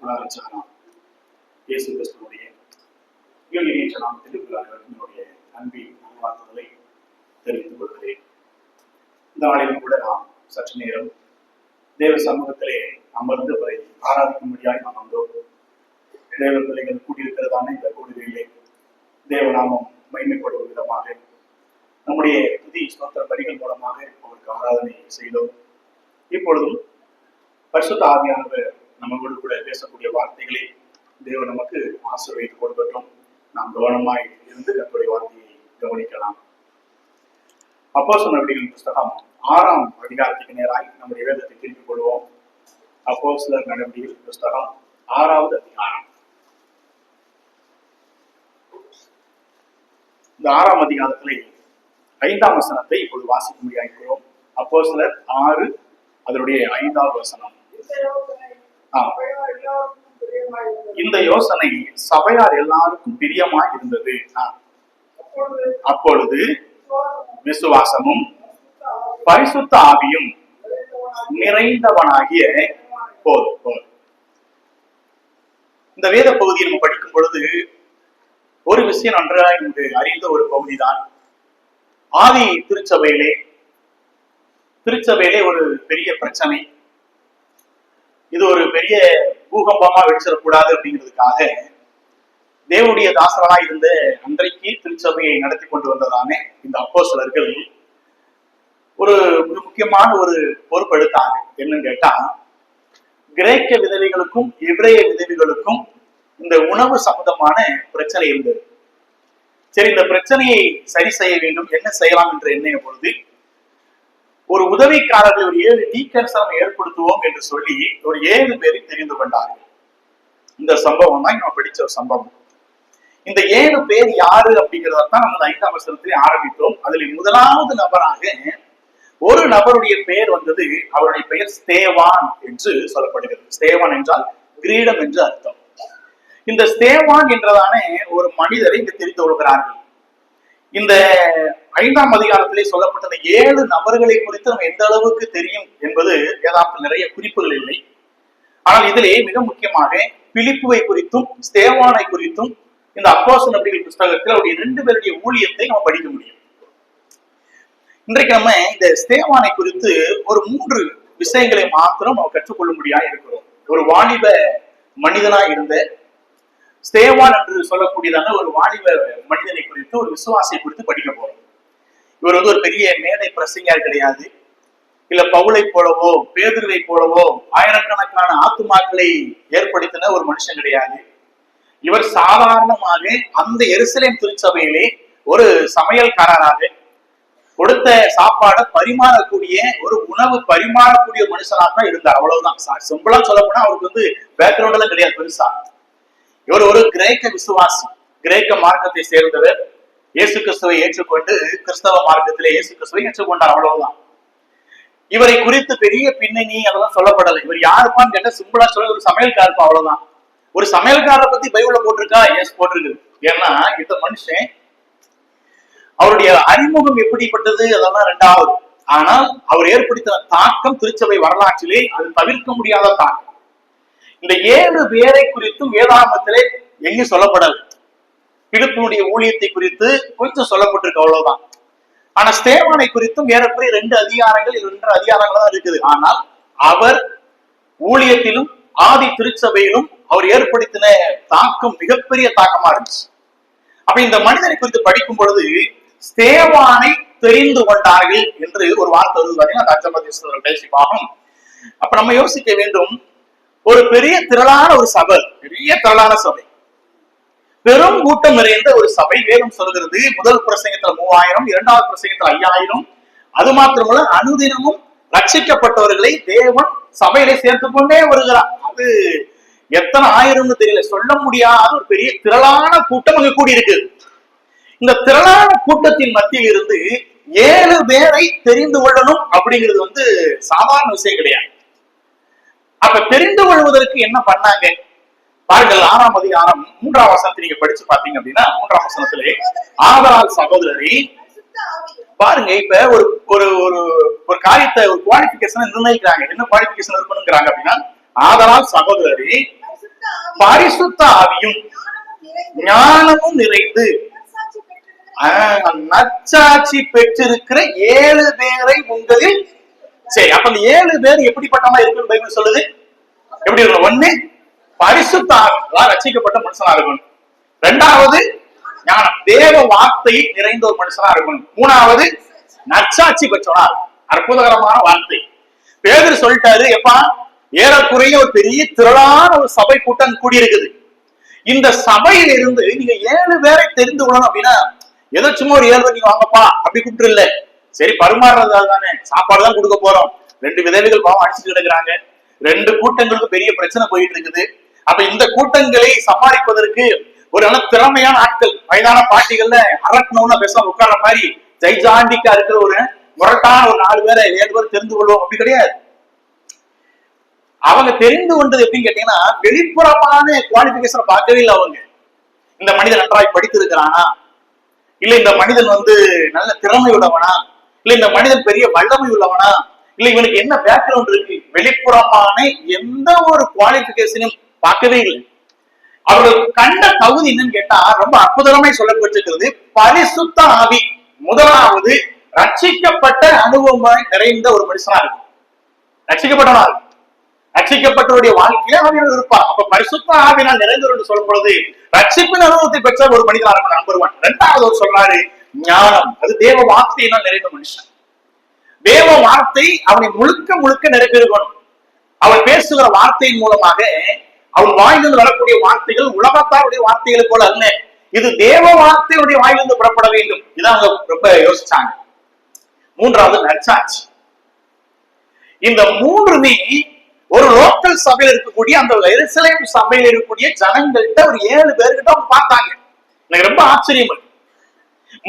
உலகச்சாரம் இயேசு கிறிஸ்துவனுடைய ஈழ நாமத்தில் என்னுடைய அன்பின் நல்வாழ்த்துதலை தெரிவித்துக் கொள்கிறேன். இந்த நாளிலும் கூட நாம் சற்று நேரம் தேவ சமூகத்திலே அமர்ந்து வரை ஆராதிக்கும்படியாய் நாம் வந்தோம். தேவ பிள்ளைகள் கூடியிருக்கிறதான இந்த கூடுகையிலே தேவநாமம் மகிமைப்படும் விதமாக நம்முடைய துதி ஸ்தோத்திர பலிகள் மூலமாக அவருக்கு ஆராதனை செய்தோம். இப்பொழுதும் பரிசுத்த ஆவியானவர் நம்மளோடு கூட பேசக்கூடிய வார்த்தைகளை தேவன் நமக்கு ஆசீர்வதித்துக் கொடுக்கட்டும். நாம் கவனமாய் இருந்து கர்த்தருடைய வார்த்தையை கவனிக்கலாம். அப்போஸ்தலர் நடவடிக்கைகளின் புஸ்தகம் 6ஆம் அதிகாரத்துக்கு நேராய் நம்முடைய வேதத்தை திருப்பிக் கொள்வோம். அப்போஸ்தலர் நடவடிக்கைகளின் புஸ்தகம் 6வது அதிகாரம். இந்த 6ஆம் அதிகாரத்திலே 5ஆம் வசனத்தை இப்பொழுது வாசிக்கும்படியாக இருக்கிறோம். அப்போஸ்தலர் 6 அதனுடைய 5வது வசனம். இந்த யோசனை சபையார் எல்லாருக்கும் பிரியமாய் இருந்தது. அப்பொழுது விசுவாசமும் பரிசுத்த ஆவியும் நிறைந்தவனாகிய போதும். இந்த வேத பகுதியை நம்ம படிக்கும் பொழுது ஒரு விஷயம் நன்றாக என்று அறிந்த ஒரு பகுதிதான். ஆதி திருச்சபையிலே ஒரு பெரிய பிரச்சனை. இது ஒரு பெரிய பூகம்பமா வெடிச்சிடக்கூடாது அப்படிங்கிறதுக்காக தேவனுடைய தாசராக இருந்த அன்றைக்கு திருச்சபையை நடத்தி கொண்டு வந்ததானே இந்த அப்போஸ்தலர்கள் ஒரு முக்கியமான ஒரு பொறுப்பு எடுத்தாங்க. என்னன்னு கேட்டா, கிரேக்க விதவைகளுக்கும் எபிரேய விதவைகளுக்கும் இந்த உணவு சம்பந்தமான பிரச்சனை இருந்தது. சரி, இந்த பிரச்சனையை சரி செய்ய வேண்டும், என்ன செய்யலாம் என்று எண்ணிய பொழுது ஒரு உதவிக்காரர்கள் ஒரு 7 டீக்கன்ஸ் ஏற்படுத்துவோம் என்று சொல்லி ஒரு 7 பேரை தெரிந்து கொண்டார்கள். இந்த சம்பவம் தான் நம்ம படிச்ச ஒரு சம்பவம். இந்த 7 பேர் யாரு அப்படிங்கிறதான் நம்ம 5ஆம் வசனத்திலே ஆரம்பித்தோம். அதில் முதலாவது நபராக ஒரு நபருடைய பெயர் வந்தது. அவருடைய பெயர் ஸ்தேவான் என்று சொல்லப்படுகிறது. ஸ்தேவான் என்றால் கிரீடம் என்று அர்த்தம். இந்த ஸ்தேவான் என்றதான ஒரு மனிதரை இங்கு தெரிந்து கொள்கிறார்கள். இந்த 5ஆம் அதிகாரத்திலே சொல்லப்பட்ட 7 நபர்களை குறித்து நம்ம எந்த அளவுக்கு தெரியும் என்பது வேதாந்தத்தில் நிறைய குறிப்புகள் இல்லை. ஆனால் இதிலே மிக முக்கியமாக பிலிப்புவை குறித்தும் ஸ்தேவானை குறித்தும் இந்த அப்போஸ்தலர் நடவடிக்கைகள் புஸ்தகத்தில் அவருடைய 2 பேருடைய ஊழியத்தை நம்ம படிக்க முடியும். இன்றைக்கு நம்ம இந்த ஸ்தேவானை குறித்து ஒரு 3 விஷயங்களை மாத்திரம் நம்ம கற்றுக்கொள்ள முடியாது இருக்கிறோம். ஒரு வாலிப மனிதனாய் இருந்த ஸ்தேவான் என்று சொல்லக்கூடியதான ஒரு வாலிப மனிதனை குறித்து, ஒரு விசுவாசியை குறித்து படிக்க போறோம். இவர் ஒரு பெரிய மேடை பிரசங்கியார் கிடையாது. இல்ல பவுலை போலவோ பேதுருவை போலவோ ஆயிரக்கணக்கான ஆத்துமாக்களை ஏற்படுத்தின ஒரு மனுஷன் கிடையாது. இவர் சாதாரணமாக அந்த எருசலேம் திருச்சபையிலே ஒரு சமையல்காரராக கொடுத்த சாப்பாடை பரிமாறக்கூடிய ஒரு உணவு பரிமாறக்கூடிய மனுஷனாக தான் இருந்தார். அவ்வளவுதான். சிம்பிளா சொல்ல போனா அவருக்கு பேக்ரவுண்ட் எல்லாம் கிடையாது பெருசா. இவர் ஒரு கிரேக்க விசுவாசி, கிரேக்க மார்க்கத்தை சேர்ந்தவர். இயேசு கிறிஸ்துவை ஏற்றுக்கொண்டு கிறிஸ்தவ மார்க்கத்திலே இயேசு கிறிஸ்துவை ஏற்றுக்கொண்டார். அவ்வளவுதான். இவரை குறித்து பெரிய பின்னணி அதெல்லாம் சொல்லப்படலை. இவர் யாருப்பான்னு கேட்டா சிம்பிளா சொல்ல ஒரு சமையல்காரப்பா, அவ்வளவுதான். ஒரு சமையல்காரரை பத்தி பைபிள்ல போட்டிருக்கா? எஸ், போட்டிருக்கு. ஏன்னா இந்த மனுஷன் அவருடைய அறிமுகம் எப்படிப்பட்டது அதெல்லாம் 2வது. ஆனால் அவர் ஏற்படுத்தின தாக்கம் திருச்சபை வரலாற்றிலே அது தவிர்க்க முடியாத தாக்கம். இந்த 7 பேரை குறித்தும் வேதாகமத்திலே எங்கும் சொல்லப்படல. பிலிப்புடைய ஊழியத்தை குறித்து கொஞ்சம் சொல்லப்பட்டிருக்கு, அவ்வளவுதான். ஆனா ஸ்தேவானை குறித்தும் ஏறக்குறைய 2 அதிகாரங்கள் 2 அதிகாரங்கள் தான் இருக்குது. ஆனால் அவர் ஊழியத்திலும் ஆதி திருச்சபையிலும் அவர் ஏற்படுத்தின தாக்கம் மிகப்பெரிய தாக்கமா இருந்துச்சு. அப்ப இந்த மனிதனை குறித்து படிக்கும் பொழுது ஸ்தேவானை தெரிந்து கொண்டார்கள் என்று ஒரு வார்த்தை வருது. பாத்தீங்கன்னா கடைசி பாகம். அப்ப நம்ம யோசிக்க வேண்டும், ஒரு பெரிய திரளான ஒரு சபை, பெரிய திரளான சபை, பெரும் கூட்டம் நிறைந்த ஒரு சபை. வேதம் சொல்கிறது முதல் பிரசங்கத்துல 3000, 2வது பிரசங்கத்துல 5000. அது மாத்திரமல்ல, அனுதினமும் ரட்சிக்கப்பட்டவர்களை தேவன் சபையிலே சேர்த்து கொண்டே வருகிறார். அது எத்தனை ஆயிரம்னு தெரியல, சொல்ல முடியாத ஒரு பெரிய திரளான கூட்டம் அங்கு கூடியிருக்கு. இந்த திரளான கூட்டத்தின் மத்தியில் இருந்து 7 பேரை தெரிந்து கொள்ளணும் அப்படிங்கிறது சாதாரண விஷயம் கிடையாது. அப்ப தெரிந்து கொள்வதற்கு என்ன பண்ணாங்க பாருங்கள். 6ஆம் அதிகாரம் 3ஆம் வசனத்தை நீங்க படிச்சு பாத்தீங்க அப்படின்னா, 3ஆம் வசனத்திலே ஆதலால் சகோதரரை பாருங்க. இப்ப ஒரு ஒரு ஒரு காரியத்தை ஒரு குவாலிபிகேஷன் நிர்ணயிக்கிறாங்க. என்ன குவாலிபிகேஷன் இருக்கணுங்கிறாங்க அப்படின்னா, ஆதலால் சகோதரரை பரிசுத்த ஆவியும் ஞானமும் நிறைந்து நற்சாட்சி பெற்றிருக்கிற 7 பேரை உங்களில். சரி, அப்ப அந்த 7 பேர் எப்படிப்பட்டமா இருக்குன்னு பைபிள் சொல்லுது. எப்படி இருக்கணும்? ஒண்ணு, பரிசுத்த ஆவியால் ரட்சிக்கப்பட்ட மனுஷனா இருக்கணும். 2வது, ஞானம், தேவ வார்த்தை நிறைந்த ஒரு மனுஷனா இருக்கணும். 3வது, நற்சாட்சி பெற்றவனா இருக்கும். அற்புதகரமான வார்த்தை. பேதுரு சொல்லிட்டாரு, எப்பா ஏறக்குறைய ஒரு பெரிய திரளான ஒரு சபை கூட்டம் கூடியிருக்குது. இந்த சபையில இருந்து நீங்க 7 பேரை தெரிந்து கொள்ளணும் அப்படின்னா, ஏதோ சும்மா ஒரு 7 பேர் நீங்க வாங்கப்பா அப்படி கூப்பிட்டு இல்ல. சரி, பரிமாறுறதா தானே, சாப்பாடு தான் கொடுக்க போறோம். 2 விதவைகள் பாவம் அடிச்சுட்டு கிடக்குறாங்க. 2 கூட்டங்களுக்கு பெரிய பிரச்சனை போயிட்டு இருக்குது. அப்ப இந்த கூட்டங்களை சமாளிப்பதற்கு ஒரு நல்ல திறமையான ஆட்கள், வயதான பாட்டிகள்ல அரட்டணும்னு பேச உட்கார்ற மாதிரி ஜெய்ஜாண்டிக்கா இருக்கிற ஒரு முரட்டான ஒரு 4 பேரை 7 பேர் தெரிந்து கொள்வோம் அப்படி கிடையாது. அவங்க தெரிந்து கொண்டது எப்படின்னு கேட்டீங்கன்னா, வெளிப்புறமான குவாலிபிகேஷனை பார்க்கவே இல்லை. அவங்க இந்த மனிதன் நன்றாய் படித்திருக்கிறானா, இல்ல இந்த மனிதன் நல்ல திறமை உள்ளவனா, இல்ல இந்த மனிதன் பெரிய வல்லமை உள்ளவனா, இல்ல இவனுக்கு என்ன பேக்ரவுண்ட் இருக்கு, வெளிப்புறமான எந்த ஒரு குவாலிபிகேஷனும் பார்க்கவே இல்லை. அவர்கள் கண்ட தகுதி என்னன்னு கேட்டா ரொம்ப அற்புதமாய் சொல்லப்பட்டிருக்கிறது. பரிசுத்த ஆவி. முதலாவது, ரட்சிக்கப்பட்ட அனுபவமாய் நிறைந்த ஒரு மனுஷனா இருக்கும். ரட்சிக்கப்பட்டவனா இருக்கும். ரட்சிக்கப்பட்டவருடைய வாழ்க்கையில ஆவியானவர் இருப்பார். அப்ப பரிசுத்த ஆவியினால் நிறைந்தவர் சொல்லும் பொழுது ரட்சிப்பின் அனுபவத்தை பெற்ற ஒரு மனிதனா இருக்கும். நம்பர் 1. 2வது சொல்றாரு ஞானம். அது தேவ வார்த்தையினால் நிறைந்த மனுஷன். தேவ வார்த்தை அவனை முழுக்க முழுக்க நிறைவேறணும். அவன் பேசுகிற வார்த்தையின் மூலமாக அவன் வாயிலிருந்து வரக்கூடிய வார்த்தைகள் உலகத்தாருடைய வார்த்தைகளை போல அல்ல. இது தேவ வார்த்தையுடைய வாயிலிருந்து புறப்பட வேண்டும். இதான் அவங்க ரொம்ப யோசிச்சாங்க. 3வது, நற்சாட்சி. இந்த 3மே ஒரு லோக்கல் சபையில் இருக்கக்கூடிய அந்த எருசலேம் சபையில் இருக்கக்கூடிய ஜனங்கள்கிட்ட ஒரு 7 பேர்கிட்ட அவங்க பார்த்தாங்க. எனக்கு ரொம்ப ஆச்சரியம்.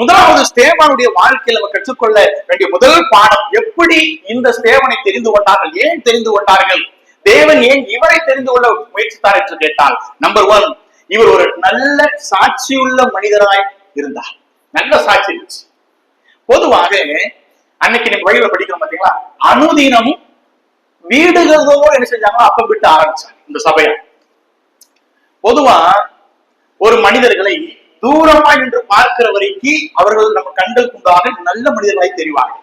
முதலாவது, ஸ்தேவானுடைய வாழ்க்கையில் நம்ம கற்றுக்கொள்ள வேண்டிய முதல் பாடம், எப்படி இந்த ஸ்தேவனை தெரிந்து கொண்டார்கள், ஏன் தெரிந்து கொண்டார்கள், தேவன் ஏன் இவரை தெரிந்து கொள்ள முயற்சித்தார் என்று கேட்டால், நம்பர் 1, இவர் ஒரு நல்ல சாட்சியுள்ள மனிதராய் இருந்தார். நல்ல சாட்சி இருந்துச்சு. பொதுவாக அன்னைக்கு நீங்க வழியில படிக்கிறோம் பாத்தீங்களா, அனுதினமும் வீடுகளோடு என்ன செஞ்சாங்களோ அப்ப விட்டு ஆரம்பிச்சாங்க இந்த சபையை. பொதுவா ஒரு மனிதர்களை தூரமாய் நின்று பார்க்கிற வரைக்கும் அவர்கள் நம்ம கண்களுக்கு உண்டாக நல்ல மனிதர்களாய் தெரிவார்கள்.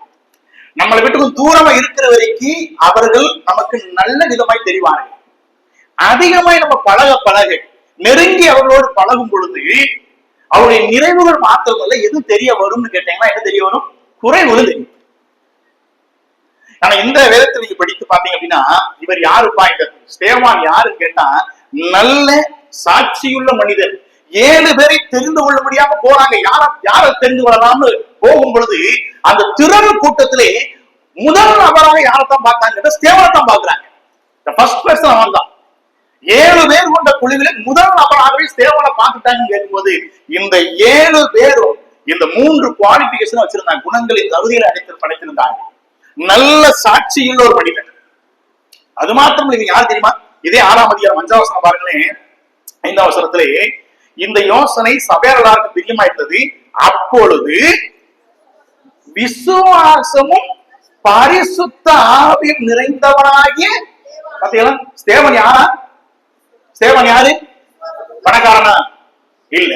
நம்மளை விட்டு தூரமா இருக்கிற வரைக்கும் அவர்கள் நமக்கு நல்ல விதமாய் தெரிவார்கள். அதிகமாய் நம்ம பழக பழக நெருங்கி அவர்களோடு பழகும் பொழுது அவருடைய நிறைவுகள் மாத்திரமல்ல, எது தெரிய வரும்னு கேட்டீங்கன்னா என்ன தெரிய வரும்? குறைவுகள் தெரியும். ஆனா இந்த வேதத்தை நீங்க படித்து பாத்தீங்க அப்படின்னா, இவர் யாருப்பா, இந்த ஸ்தேவான் யாருன்னு கேட்டா, நல்ல சாட்சியுள்ள மனிதர். 7 பேரை தெரிந்து கொள்ள முடியாம போறாங்க. யார தெரிந்து கொள்ளலாம்னு போகும் பொழுது அந்த திரள் கூட்டத்திலே முதல் நபராக யாரைத்தான் பார்த்தாங்க? ஸ்தேவானை தான் பாக்குறாங்க. ஃபர்ஸ்ட் பர்சன் அவன் தான். 7 பேர் கொண்ட குழுவிலே முதல் நபராகவே ஸ்தேவானை பார்த்துட்டாங்கன்னு கேட்கும்போது, இந்த 7 பேரும் இந்த 3 குவாலிபிகேஷன் வச்சிருந்தாங்க. குணங்களின் தகுதிகளை படைத்திருந்தாங்க. நல்ல சாட்சியுள்ள ஒரு மனிதன். அது மாத்திரம் இது யார் தெரியுமா? இதே 6ஆம் அதிகாரம் 5ஆம் வசனம் பாருங்களேன். 5ஆம் வசனத்திலே இந்த யோசனை சபையாருக்கு பிரியமாயிட்டது. அப்பொழுது விசுவாசமும் பரிசுத்த ஆவியும் நிறைந்தவனாகிய, பாத்தீங்களா, ஸ்தேவன் யாரா? ஸ்தேவன் யாரு? பணக்காரனா? இல்ல.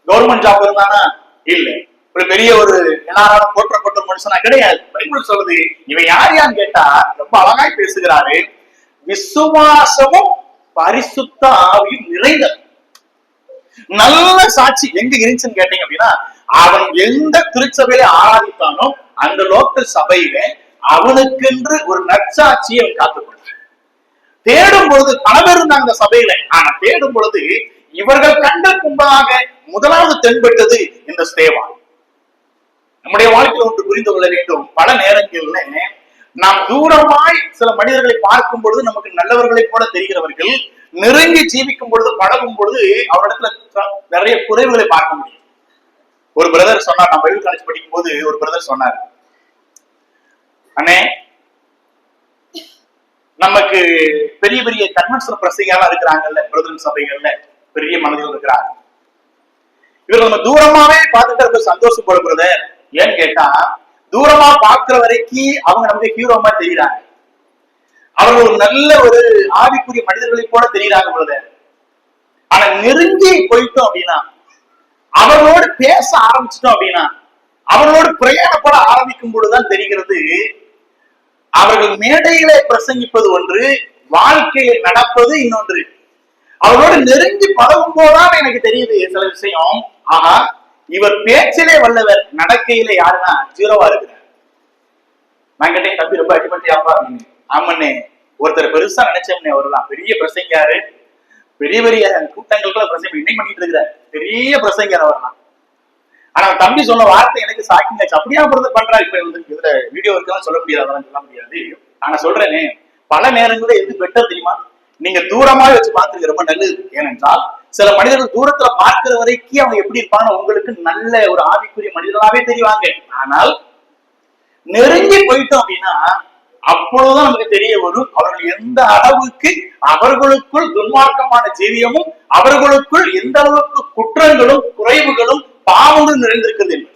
கவர்மெண்ட் ஜாப் இருந்தானா? இல்ல. ஒரு பெரிய ஒரு எல்லாராலும் போற்றப்பட்ட மனுஷனா கிடையாது. பைபிள் சொல்லுது இவன் யார் கேட்டா ரொம்ப அழகாய் பேசுகிறாரு. விசுவாசமும் பரிசுத்த ஆவியும் நிறைந்தது. நல்ல சாட்சி எங்க இருந்துச்சுன்னு கேட்டீங்க அப்படின்னா, அவன் எந்த திருச்சபையில ஆராதித்தானோ அந்த லோக்கல் சபையில அவனுக்கென்று ஒரு நற்சாட்சியை அவன் காத்துக்கொண்டான். தேடும் பொழுது பல பேர் இருந்தாங்க அந்த சபையில. ஆனா தேடும் பொழுது இவர்கள் கண்களுக்கு முன்பாக முதலாவது தென்பட்டது இந்த ஸ்தேவான். நம்முடைய வாழ்க்கையில் ஒன்று புரிந்து கொள்ள வேண்டும். பல நேரங்களில் நாம் தூரமாய் சில மனிதர்களை பார்க்கும் பொழுது நமக்கு நல்லவர்களை போல தெரிகிறவர்கள் நெருங்கி ஜீவிக்கும் பொழுது, பழகும் பொழுது அவரிடத்துல நிறைய குறைவுகளை பார்க்க முடியும். ஒரு பிரதர் சொன்னார், நான் பைபிள் காலேஜ் படிக்கும் போது ஒரு பிரதர் சொன்னார், அண்ணே நமக்கு பெரிய பெரிய கன்வென்ஷன் பிரசைகள்லாம் இருக்கிறாங்கல்ல, பிரதர் சபைகள்ல பெரிய மனதில் இருக்கிறாங்க. இவர் நம்ம தூரமாவே பார்த்துட்டு சந்தோஷப்பட பிரதர். ஏன்னு கேட்டா, தூரமா பாக்குற வரைக்கும் அவங்க நமக்கு ஹீரோமா தெரியுறாங்க. அவர்கள் ஒரு நல்ல ஒரு ஆவிக்குரிய மனிதர்களை போல தெரியுறாங்க பிரதர். ஆனா நெருங்கி போயிட்டோம் அப்படின்னா, அவர்களோடு பேச ஆரம்பிச்சிட்டோம் அப்படின்னா, அவர்களோடு பிரயாணப்பட ஆரம்பிக்கும் பொழுதுதான் தெரிகிறது, அவர்கள் மேடையிலே பிரசங்கிப்பது ஒன்று, வாழ்க்கையில் நடப்பது இன்னொன்று. அவரோடு நெருங்கி பழகும் போதுதான் எனக்கு தெரியுது சில விஷயம். ஆனா இவர் பேச்சிலே வல்லவர், நடக்கையில யாருன்னா ஜீரோவா இருக்கிறார். நான் கேட்டேன், தம்பி ரொம்ப அடிபட்டியாப்பா அப்படின்னு. ஆமண்ணே, ஒருத்தர் பெருசா நினைச்சோம்னே, அவர்லாம் பெரிய பிரசங்கியாரு, பெரிய பெரிய கூட்டங்களுக்குள்ள பிரசங்க இன்னைக்கு பண்ணிட்டு இருக்கிறார், பெரிய பிரசங்கியார் அவர்லாம். ஆனா தம்பி சொன்ன வார்த்தை எனக்கு சாக்கிங்காச்சு. அப்படியா பண்றா. இப்ப இதுல வீடியோ இருக்கான்னு சொல்ல முடியாது, அதெல்லாம் சொல்ல முடியாது. ஆனா சொல்றேனே, பல நேரங்களில் எது பெட்டர் தெரியுமா? நீங்க தூரமா வச்சு பார்த்துருக்க ரொம்ப நல்லது. ஏனென்றால் சில மனிதர்கள் தூரத்துல பார்க்கிற வரைக்கும் அவங்க எப்படி இருப்பாங்க, உங்களுக்கு நல்ல ஒரு ஆவிக்குரிய மனிதர்களாவே தெரிவாங்க. ஆனால் நெருங்கி போயிட்டோம் அப்படின்னா, அப்பொழுதுதான் நமக்கு தெரிய வரும் அவர்கள் எந்த அளவுக்கு அவர்களுக்குள் துன்மார்க்கமான ஜீவியமும், அவர்களுக்குள் எந்த அளவுக்கு குற்றங்களும் குறைவுகளும் பாவங்களும் நிறைந்திருக்கிறது என்று.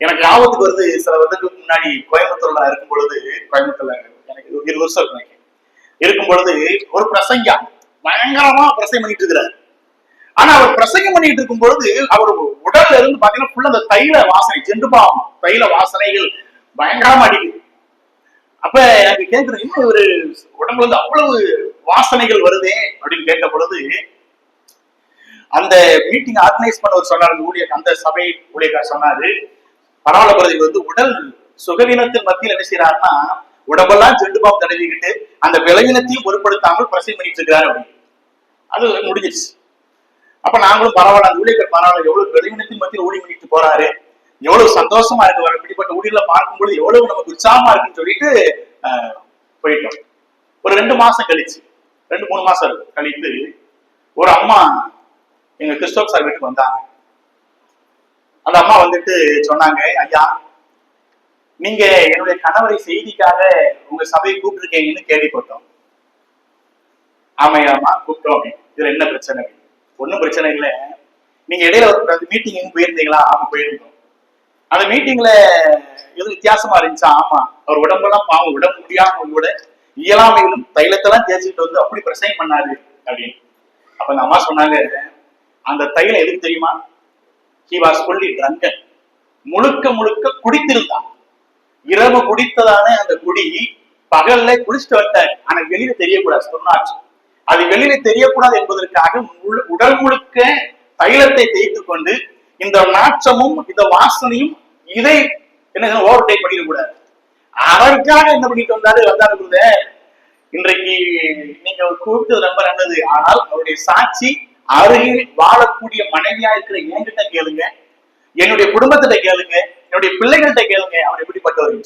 எனக்கு ஞாபகத்துக்கு வருது, சில வருடங்களுக்கு முன்னாடி கோயம்புத்தூர்ல இருக்கும் பொழுது, கோயம்புத்தூர்ல எனக்கு 20 வருஷம் இருக்கும் பொழுது ஒரு பிரசங்கா பயங்கரமா பிரசங்கம் பண்ணிட்டு இருக்கிறார். ஆனா அவர் பிரசங்கம் பண்ணிட்டு இருக்கும் பொழுது அவர் உடல்ல இருந்து பாத்தீங்கன்னா ஃபுல்லா அந்த தைல வாசனை, ஜெண்டுபாவம் தைல வாசனைகள் பயங்கரமா அடிக்குது. அப்ப எனக்கு கேட்கிறேன், இன்னும் ஒரு உடம்புல இருந்து அவ்வளவு வாசனைகள் வருதே அப்படின்னு கேட்ட பொழுது, அந்த மீட்டிங் ஆர்கனைஸ் பண்ண ஒரு சொன்னார், ஊழியர், அந்த சபை ஊழியர் சொன்னாரு, பரவாயில்ல பிரதர், வந்து உடல் சுகவீனத்தின் மத்தியில் என்ன செய்யறாருன்னா, உடம்பெல்லாம் ஜெண்டுபாம் தடவிக்கிட்டு அந்த விளைவினத்தையும் பொருட்படுத்தாமல் பிரசங்கம் பண்ணிட்டு இருக்கிறாரு அப்படின்னு. அது முடிஞ்சிருச்சு. அப்ப நாங்களும் பரவாயில்ல, அந்த ஊழியர்கள் பரவாயில்ல, எவ்வளவு விளைவினத்தின் மத்தியில் ஊழியம் பண்ணிட்டு போறாரு, எவ்வளவு சந்தோஷமா இருக்கு, வர இப்படிப்பட்ட ஊழியர்ல பார்க்கும்போது எவ்வளவு நமக்கு உற்சாகமா இருக்குன்னு சொல்லிட்டு போயிட்டோம். ஒரு 2 மாசம் கழிச்சு, 2-3 மாசம் கழித்து ஒரு அம்மா எங்க கிறிஸ்டோப் சார் வீட்டுக்கு வந்தாங்க. அந்த அம்மா வந்துட்டு சொன்னாங்க, ஐயா நீங்க என்னுடைய கணவரை செய்திக்காக உங்க சபையை கூப்பிட்டுருக்கீங்கன்னு கேள்விப்பட்டோம். ஆமையாமா கூப்பிட்டோம் அப்படின்னு. இதுல என்ன பிரச்சனை? ஒன்னும் பிரச்சனை இல்லை. நீங்க இடையில ஒரு மீட்டிங் போயிருந்தீங்களா? ஆமா போயிருந்தோம். அந்த மீட்டிங்ல எதுவும் வித்தியாசமா இருந்துச்சா? ஆமா, அவர் உடம்பெல்லாம் பாவம், உடம்பு முடியாம கூட இயலாமையிலும் தைலத்தெல்லாம் தேய்ச்சிட்டு வந்து அப்படி பிரசங்கம் பண்ணாரு அப்படின்னு. அப்ப அந்த அம்மா சொன்னாங்க, அந்த தைலம் எதுக்கு தெரியுமா? He was fully drunken. முழுக்க முழுக்க குடித்திருந்தான். இரவு குடித்ததான அந்த குடி பகல்ல குடிச்சிட்டு வந்தார். ஆனா வெளியில தெரியக்கூடாது சொன்னாச்சு. அது வெளியில தெரியக்கூடாது என்பதற்காக உடல் முழுக்க தைலத்தை தேய்த்து கொண்டு இந்த நாற்றமும் இந்த வாசனையும் இதை என்ன ஓவர்டேக் பண்ணிடக்கூடாது. அதற்காக என்ன பண்ணிட்டு வந்தாரு. இன்றைக்கு நீங்க கூப்பிட்டது ரொம்ப நல்லது. ஆனால் அவருடைய சாட்சி அருகில் வாழக்கூடிய மனைவியா இருக்கிற என்கிட்ட கேளுங்க, என்னுடைய குடும்பத்திட்ட கேளுங்க, என்னுடைய பிள்ளைகள்கிட்ட கேளுங்க, அவர் எப்படிப்பட்டவர்.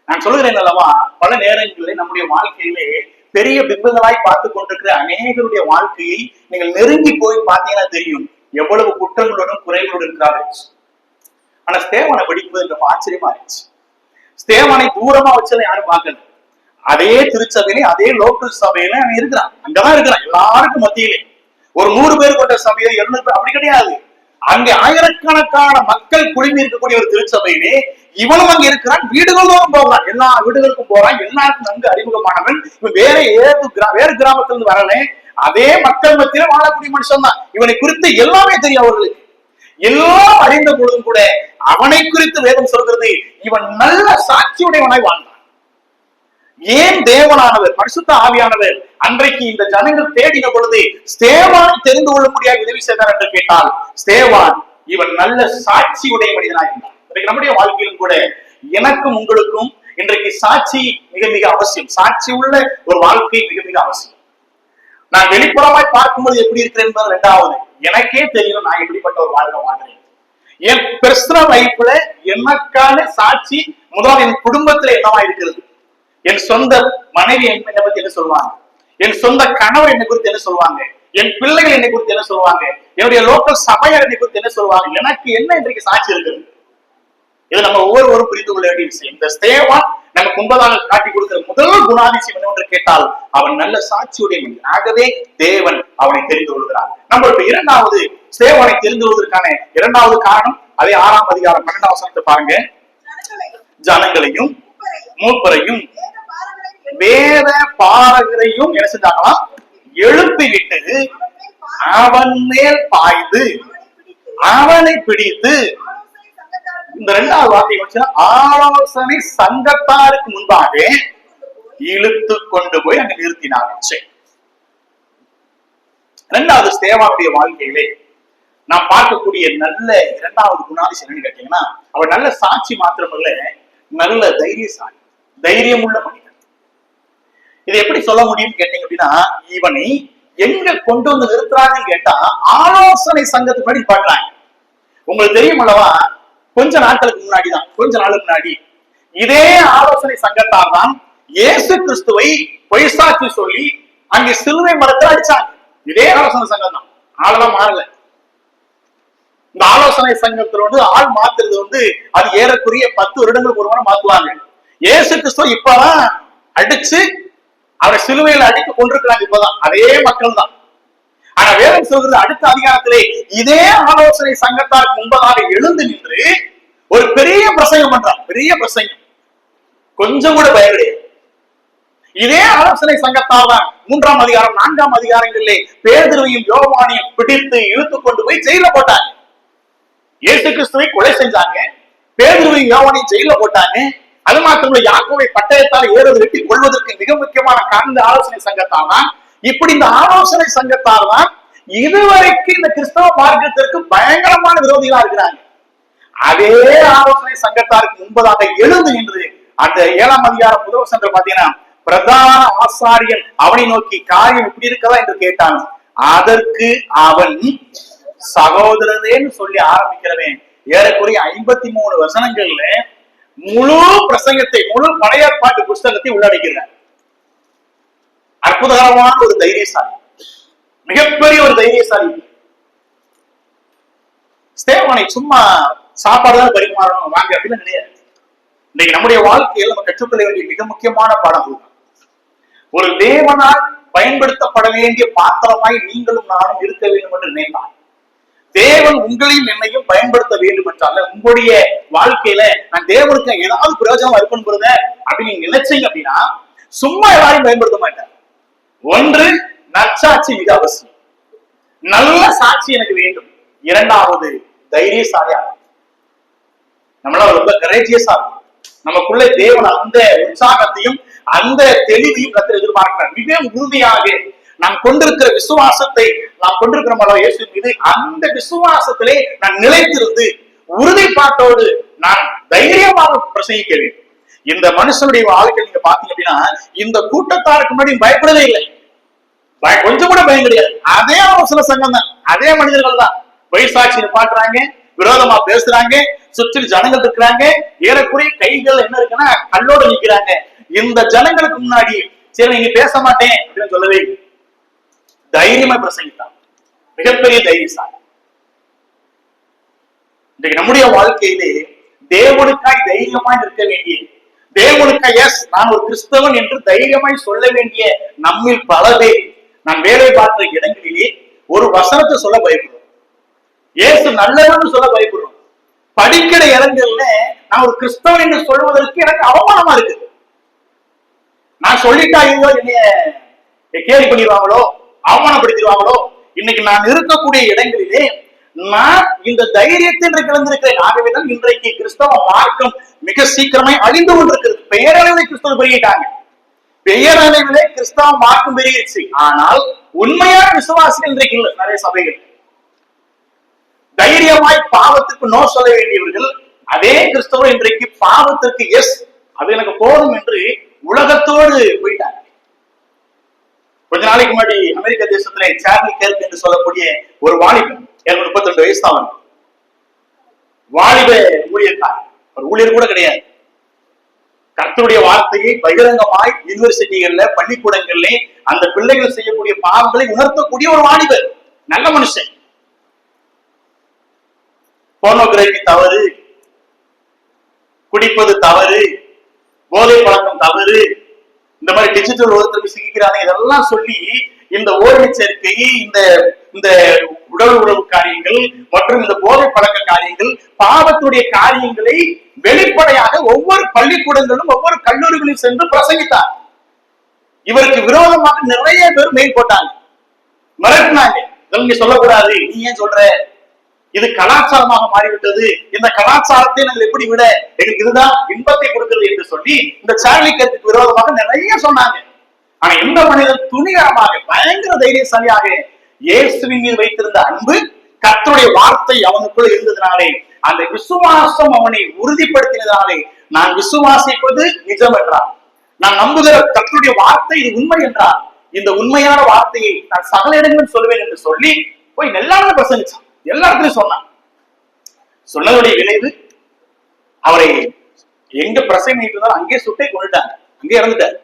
நான் சொல்லுகிறேன் அல்லவா, பல நேரங்களில் நம்முடைய வாழ்க்கையிலே பெரிய பிம்பங்களாய் பார்த்து கொண்டிருக்கிற அநேகருடைய வாழ்க்கையை நீங்கள் நெருங்கி போய் பார்த்தீங்கன்னா தெரியும் எவ்வளவு குற்றங்களுடன் குறைகளோடு இருக்கிறார்கள். ஆனா ஸ்தேவானை படிக்கும்போது ரொம்ப ஆச்சரியமா இருந்துச்சு. ஸ்தேவானை தூரமா வச்சதை யாரும் பார்க்கல. அதே திருச்சபையிலே, அதே லோக்கல் சபையில அவன் இருக்கிறான், அங்கதான் இருக்கிறான், எல்லாருக்கும் மத்தியிலே. ஒரு 100 பேர் கொண்ட சபையில 200 பேர் அப்படி கிடையாது. அங்கே ஆயிரக்கணக்கான மக்கள் குழுமி இருக்கக்கூடிய ஒரு திருச்சபையிலே இவனும் அங்க இருக்கிறான். வீடுகள் தோறும் போகிறான், எல்லா வீடுகளுக்கும் போறான், எல்லாருக்கும் நன்கு அறிமுகமானவன். இவன் வேறு கிராமத்திலிருந்து வரல, அதே மக்கள் மத்தியில வாழக்கூடிய மனுஷன் தான். இவனை குறித்து எல்லாமே தெரியும் அவர்களுக்கு. எல்லாம் அறிந்த பொழுதும் கூட அவனை குறித்து வேதம் சொல்கிறது, இவன் நல்ல சாட்சியுடையவனாய் வாழ்ந்தான். ஏன் தேவனானவர், பரிசுத்த ஆவியானவர் அன்றைக்கு இந்த ஜனங்கள் தேடின பொழுது ஸ்தேவானை தெரிந்து கொள்ள முடியாது உதவி செய்தார் என்று கேட்டால், ஸ்தேவான் இவன் நல்ல சாட்சியுடைய மனிதனாக இருந்தான். இன்றைக்கு நம்முடைய வாழ்க்கையிலும் கூட எனக்கும் உங்களுக்கும் இன்றைக்கு சாட்சி மிக மிக அவசியம். சாட்சி உள்ள ஒரு வாழ்க்கை மிக மிக அவசியம். நான் வெளிப்புறமாய் பார்க்கும்போது எப்படி இருக்கிறேன் என்பது 2வது. எனக்கே தெரியும் நான் எப்படிப்பட்ட ஒரு வாழ்க்கை வாழ்றேன். என் பர்சனல் லைஃப்ல எனக்கான சாட்சி முதல்ல என் குடும்பத்துல என்னவா இருக்கிறது, என் சொந்த மனைவி என்னை பத்தி என்ன சொல்லுவாங்க, என் சொந்த கணவர் என்னை குறித்து என்ன சொல்லுவாங்க, என் பிள்ளைகள் என்னை குறித்து என்ன சொல்லுவாங்க, என்னுடைய லோக்கல் சபையார் என்னை குறித்து என்ன சொல்லுவாங்க, எனக்கு என்ன இன்றைக்கு சாட்சி இருக்குது. இது நம்ம ஒவ்வொருவரும் புரிந்து கொள்ள வேண்டிய விஷயம். இந்த ஸ்தேவான் நமக்கு முன்பதாக காட்டி கொடுக்கிற முதல் குணாதிசயம் என்னவென்று கேட்டால், அவன் நல்ல சாட்சியுடைய மனிதன். ஆகவே தேவன் அவனை தெரிந்து கொள்கிறார். நம்மளுடைய 2வது ஸ்தேவானை தெரிந்து கொள்வதற்கான 2வது காரணம், அதே 6ஆம் அதிகாரம் 12ஆம் வசனத்தை பாருங்க. ஜனங்களையும் மூப்பரையும் வேத பாரகரையும் என்ன செஞ்சாங்களாம், எழுப்பி விட்டு அவன் மேல் பாய்ந்து அவனை பிடித்து, இந்த இரண்டாவது வார்த்தை ஆலோசனை சங்கத்தாருக்கு முன்பாக இழுத்து கொண்டு போய் அங்க நிறுத்தினாங்க. இரண்டாவது ஸ்தேவானுடைய வாழ்க்கையிலே நாம் பார்க்கக்கூடிய நல்ல இரண்டாவது குணாதிசயம் கேட்டீங்கன்னா, அவர் நல்ல சாட்சி மாத்திரமல்ல, நல்ல தைரியசாலி, தைரியம் உள்ள மனிதன். இதை எப்படி சொல்ல முடியும் கேட்டீங்க அப்படின்னா, இவனை எங்க கொண்டு வந்து நிறுத்துறாங்கன்னு கேட்டா ஆலோசனை சங்கத்துக்கு முன்னாடி பாக்குறாங்க. உங்களுக்கு தெரியும் அல்லவா, கொஞ்ச நாட்களுக்கு முன்னாடி இதே ஆலோசனை சங்கத்தார் தான் இயேசு கிறிஸ்துவை பொய்சாட்சி சொல்லி அங்கே சிலுவை மரத்தில் அடிச்சாங்க. இதே ஆலோசனை சங்கம் தான், ஆளெல்லாம் மாறல. இந்த ஆலோசனை சங்கத்துல ஆள் மாத்துறது அது ஏறக்குறைய 10 வருடங்களுக்கு ஒரு முறை மாத்துவாங்க. இயேசு கிறிஸ்துவ இப்பதான் அடிச்சு அவரை சிலுவையில் அடித்து கொண்டிருக்கிறாங்க. இப்பதான் அதே மக்கள் தான். ஆனா வேதம் சொல்கிறது அடுத்த அதிகாரத்திலே இதே ஆலோசனை சங்கத்தாருக்கு முன்பதாக எழுந்து நின்று ஒரு பெரிய பிரசங்கம் பண்றாங்க. பெரிய பிரசங்கம், கொஞ்சம் கூட பயம் கிடையாது. இதே ஆலோசனை சங்கத்தால் தான் 3ஆம் அதிகாரம் 4ஆம் அதிகாரங்களிலே பேதுருவையும் யோவானையும் பிடித்து இழுத்து கொண்டு போய் ஜெயில போட்டாங்க. இயேசு கிறிஸ்துவை கொலை செஞ்சாங்க, பேதுருவையும் யோவானையும் ஜெயில போட்டாங்க. அது மாத்திரமல்ல, யாக்கோவை பட்டயத்தால் ஏறுவது வெட்டி கொள்வதற்கு மிக முக்கியமான காரணம் ஆலோசனை சங்கத்தால் தான். இப்படி இந்த ஆலோசனை சங்கத்தால் தான் இதுவரைக்கும் இந்த கிறிஸ்தவ மார்க்கத்திற்கு பயங்கரமான விரோதிகளா இருக்கிறாங்க. அதே ஆலோசனை சங்கத்தாருக்கு முன்பதாக எழுந்து நின்று அந்த 7ஆம் அதிகாரம் 1 வசனத்துல பாத்தீங்கன்னா, பிரதான ஆசாரியன் அவனை நோக்கி காரியம் இப்படி இருக்கதா என்று கேட்டான். அதற்கு அவன் சகோதரரேன்னு சொல்லி ஆரம்பிக்கிறவன் ஏறக்குறைய 53 வசனங்கள்ல முழு பிரசங்கத்தை, முழு பழைய ஏற்பாட்டு புஸ்தகத்தை உள்ளடக்கிறார். அற்புதகரமான ஒரு தைரியசாலி, மிகப்பெரிய ஒரு தைரியசாலி. ஸ்தேவானை சும்மா சாப்பாடுதான் பரிமாறணும் வாங்க அப்படின்னு கிடையாது. இன்னைக்கு நம்முடைய வாழ்க்கையில் நம்ம கற்றுக்கொள்ள வேண்டிய மிக முக்கியமான பாடம், ஒரு தேவனால் பயன்படுத்தப்பட வேண்டிய பாத்திரமாய் நீங்களும் நானும் இருக்க வேண்டும் என்று நினைத்தார். தேவன் உங்களையும் என்னையும் பயன்படுத்த வேண்டும் என்றால உங்களுடைய வாழ்க்கையில நான் தேவனுக்கு ஏதாவது பிரயோஜனம் இருப்பேன் அப்படின்னு நீங்க நினைச்சீங்க அப்படின்னா சும்மா எல்லாரையும் பயன்படுத்த மாட்டார். ஒன்று, நற்சாட்சி மிக அவசியம், நல்ல சாட்சி எனக்கு வேண்டும். இரண்டாவது, தைரியசாலியா, நம்மளால ரொம்ப கரேஜியஸா இருக்கும். நமக்குள்ள தேவன் அந்த உற்சாகத்தையும் அந்த தெளிவையும் கர்த்தர் எதிர்பார்க்கிறார். மிக உறுதியாக நாம் கொண்டிருக்கிற விசுவாசத்தை நாம் கொண்டிருக்கிற இயேசு மீது அந்த விசுவாசத்திலே நான் நிலைத்திருந்து உறுதிப்பாட்டோடு நான் தைரியமாக பிரசங்கிக்க வேண்டும். இந்த மனுஷனுடைய வாழ்க்கை நீங்க பாத்தீங்க அப்படின்னா, இந்த கூட்டத்தாருக்கு முன்னாடி பயப்படவே இல்லை, கொஞ்சம் கூட பயம் கிடையாது. அதே ஆலோசனை சங்கம் தான், அதே மனிதர்கள் தான் பொய்சாட்சி பாக்குறாங்க, விரோதமா பேசுறாங்க, சுற்றி ஜனங்கள் இருக்கிறாங்க, ஏறக்குறைய கைகள் என்ன இருக்குன்னா கல்லோடு நிற்கிறாங்க. இந்த ஜனங்களுக்கு முன்னாடி சரி நீங்க பேச மாட்டேன் அப்படின்னு சொல்லவே தைரியமா பிரசங்கித்தான். மிகப்பெரிய தைரியசாலி. இன்றைக்கு நம்முடைய வாழ்க்கையிலே தேவனுக்காய் தைரியமாய் நிற்க வேண்டிய, தேவனுக்காய் எஸ் நான் ஒரு கிறிஸ்தவன் என்று தைரியமாய் சொல்ல வேண்டிய நம்மில் பல பேர் நான் வேலை பார்க்கிற இடங்களிலே ஒரு வசனத்தை சொல்ல பயப்படுறோம், இயேசு நல்லவன் சொல்ல பயப்படுறோம். படிக்கிற இடங்கள்ல நான் ஒரு கிறிஸ்தவன் என்று சொல்வதற்கு எனக்கு அவமானமா இருக்கு. நான் சொல்லிட்டா ஐயோ என்னைய கேலி பண்ணிடுவாங்களோ, அவமானப்படுத்திடுவாங்களோ. இன்னைக்கு நான் இருக்கக்கூடிய இடங்களிலே நான் இந்த தைரியத்தை கிளந்திருக்கிறேன். ஆகவேதான் இன்றைக்கு கிறிஸ்தவ மார்க்கம் மிக சீக்கிரமே அழிந்து கொண்டிருக்கிறது. பெயரளவில் கிறிஸ்தவ பெருகிட்டாங்க, பெயரளவிலே கிறிஸ்தவ மார்க்கம் பெருகிடுச்சு. ஆனால் உண்மையான விசுவாசிகள் இன்றைக்கு இல்லை. நிறைய சபைகள் தைரியமாய் பாவத்துக்கு நோ சொல்ல வேண்டியவர்கள், அதே கிறிஸ்தவர் இன்றைக்கு பாவத்திற்கு எஸ் அது எனக்கு போதும் என்று உலகத்தோடு போயிட்டாங்க. கொஞ்ச நாளைக்கு முன்னாடி அமெரிக்க தேசத்துல சார்லி கெர்க் என்று சொல்லக்கூடிய ஒரு வாலிபன், 32 வயசு தான், வாலிப ஊழியர்கார், ஒரு ஊழியர் கூட கிடையாது. கர்த்தருடைய வார்த்தையை பகிரங்கமாய் யூனிவர்சிட்டிகள்ல பள்ளிக்கூடங்கள்ல அந்த பிள்ளைகள் செய்யக்கூடிய பாவங்களை உணர்த்தக்கூடிய ஒரு வாலிபர், நல்ல மனுஷன். போர்னோகிராபி தவறு, குடிப்பது தவறு, போதை பழக்கம் தவறு, இந்த மாதிரி டிஜிட்டல் உலகத்திற்கு சிக்கிக்கிறாங்க, இதெல்லாம் சொல்லி இந்த ஓரணி சேர்க்கை, இந்த உடல் உறவு காரியங்கள் மற்றும் இந்த போதை பழக்க காரியங்கள், பாவத்துடைய காரியங்களை வெளிப்படையாக ஒவ்வொரு பள்ளிக்கூடங்களும் ஒவ்வொரு கல்லூரிகளிலும் சென்று பிரசங்கித்தார். இவருக்கு விரோதமாக நிறைய பேர் மெயில் போட்டாங்க, மிரட்டினாங்க. இதெல்லாம் நீ சொல்லக்கூடாது, நீ ஏன் சொல்ற, இது கலாச்சாரமாக மாறிவிட்டது, இந்த கலாச்சாரத்தை நாங்கள் எப்படி விட, எங்களுக்கு இதுதான் இன்பத்தை கொடுக்கிறது என்று சொல்லி இந்த சார்லி கர்க்குக்கு விரோதமாக நிறைய சொன்னாங்க. ஆனா இந்த மனிதன் துணிகரமாக பயங்கர தைரியசாலியாக இயேசுவின் மீது வைத்திருந்த அன்பு, கர்த்தருடைய வார்த்தை அவனுக்குள்ள இருந்ததுனாலே, அந்த விசுவாசம் அவனை உறுதிப்படுத்தினதாலே, நான் விசுவாசிப்பது நிஜம் என்றார், நான் நம்புகிற கர்த்தருடைய வார்த்தை இது உண்மை என்றார், இந்த உண்மையான வார்த்தையை நான் சகல இடங்களிலும் சொல்வேன் என்று சொல்லி போய் எல்லாரும் பிரசங்கிச்சான், எல்லா இடத்துலயும் சொன்னான். சொன்னதுடைய விளைவு அவரை எங்க பிரசங்கிட்டு இருந்தாலும் அங்கே சுட்டை கொண்டுட்டாங்க, அங்கே இறந்துட்டார்.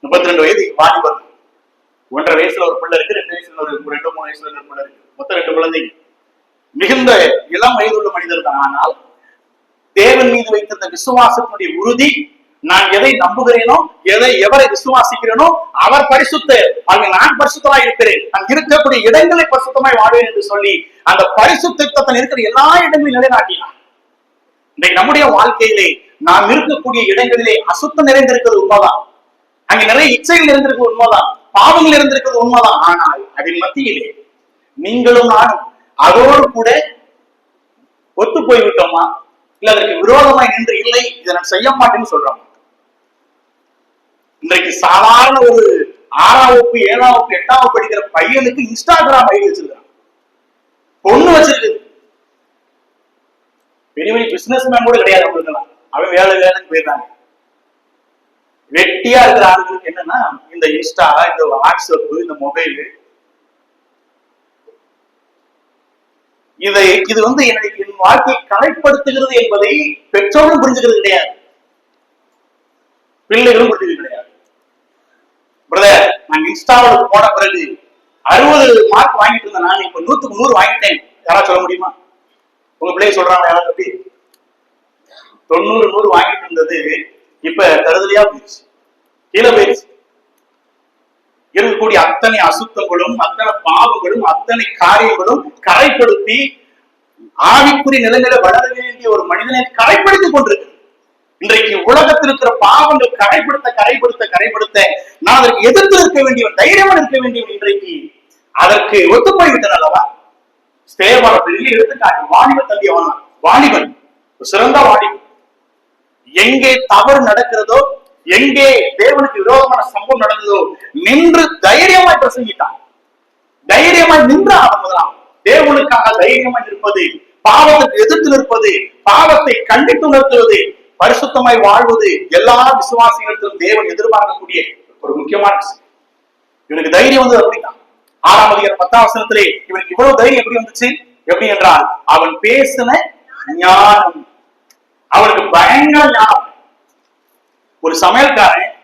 32 வயது வாலிபர், 1.5 வயசுல ஒரு பிள்ளை இருக்கு, 2 வயசுல ஒரு 2-3 வயசுல ஒரு பிள்ளை இருக்கு, மொத்தம் 2 குழந்தைகள். மிகுந்த இளம் வயதுள்ள மனிதர் தான். ஆனால் தேவன் மீது வைத்திருந்த விசுவாசத்தினுடைய உறுதி, நான் எதை நம்புகிறேனோ, எவரை விசுவாசிக்கிறேனோ அவர் பரிசுத்தர், அங்கே நான் பரிசுத்தமாய் இருக்கிறேன், நான் இருக்கக்கூடிய இடங்களை பரிசுத்தமாய் வாழ்வேன் என்று சொல்லி அந்த பரிசுத்தத்தை இருக்கிற எல்லா இடங்களையும் நிலைநாட்டினார். இன்றைக்கு நம்முடைய வாழ்க்கையிலே நாம் இருக்கக்கூடிய இடங்களிலே அசுத்தம் நிறைந்திருக்கிறது உண்மைதான், அங்க நிறைய இச்சைகள் இருந்திருக்கிறது உண்மைதான், பாவங்கள் இருந்திருக்கிறது உண்மைதான். ஆனால் அதன் மத்தியிலே நீங்களும் நானும் அதோடு கூட ஒத்து போய்விட்டோமா, இல்ல அதற்கு விரோதமாய் நின்று இல்லை இதை நான் செய்ய மாட்டேன்னு சொல்றோம். இன்றைக்கு சாதாரண ஒரு 6ஆம் வகுப்பு 7ஆம் வகுப்பு 8ஆம் வகுப்பு படிக்கிற பையனுக்கு இன்ஸ்டாகிராம் ஐடி வச்சிருக்கான், பொண்ணு வச்சிருக்கு. பெரிய பெரிய பிசினஸ் மேன் கூட கிடையாது அவங்களுக்கெல்லாம், அவன் வேலைன்னு போயிடுறாங்க. வெட்டியா இருக்கிற ஆளுங்களுக்கு என்னன்னா இந்த இன்ஸ்டா, இந்த வாட்ஸ்அப், இந்த மொபைல், இது வந்து என் வாழ்க்கையை கலைப்படுத்துகிறது என்பதை பெற்றோரும் புரிஞ்சுக்கிறது கிடையாது, பிள்ளைகளும் புரிஞ்சுக்கிறது கிடையாது. பிரதர், நான் இன்ஸ்டாவுக்கு போன பிறகு 60 மார்க் வாங்கிட்டு இருந்தேன், நான் இப்ப 100க்கு 100 வாங்கிட்டேன். யாராவது சொல்ல முடியுமா? உங்க பிள்ளைய சொல்றாங்க யாராவது பத்தி 90 100 வாங்கிட்டு இருந்தது இப்ப கருதலையா போயிடுச்சு, கீழே போயிடுச்சு. இருக்கக்கூடிய அத்தனை அசுத்தங்களும், அத்தனை பாவங்களும், அத்தனை காரியங்களும் கரைப்படுத்தி ஆவிக்குரிய நிலைமையில வளர வேண்டிய ஒரு மனிதனை கரைப்படுத்திக் கொண்டிருக்கு. இன்றைக்கு உலகத்தில் இருக்கிற பாவங்கள் கரைப்படுத்த நான் அதற்கு எதிர்த்து இருக்க வேண்டியவன், தைரியமா இருக்க வேண்டியவன். இன்றைக்கு அதற்கு ஒத்து போய்விட்டன அல்லவா? ஸ்தேவான பெரிய எடுத்துக்காட்டு, வாலிப தம்பி, வாலிபன், சிறந்த வாலிபன். எங்கே தவறு நடக்கிறதோ, எங்கே தேவனுக்கு விரோதமான சம்பவம் நடந்ததோ நின்று தைரியமாய் பிரசங்கிட்டான், தைரியமாய் நின்றான். முதலாம் தேவனுக்காக தைரியமாய் நிற்பது, பாவத்துக்கு எதிர்த்து நிற்பது, பாவத்தை கண்டித்து உணர்த்துவது, பரிசுத்தமாய் வாழ்வது எல்லா விசுவாசிகளுக்கும் தேவன் எதிர்பார்க்கக்கூடிய ஒரு முக்கியமான விஷயம். இவனுக்கு தைரியம் வந்து அப்படிதான். 6ஆம் அதிகாரம் 10ஆம் வசனத்திலே இவனுக்கு இவ்வளவு தைரியம் எப்படி வந்துச்சு? எப்படி என்றால் அவன் பேசின ஞானம், அவனுக்கு பயங்கர ஞானம். ஒரு சமையல்காரன்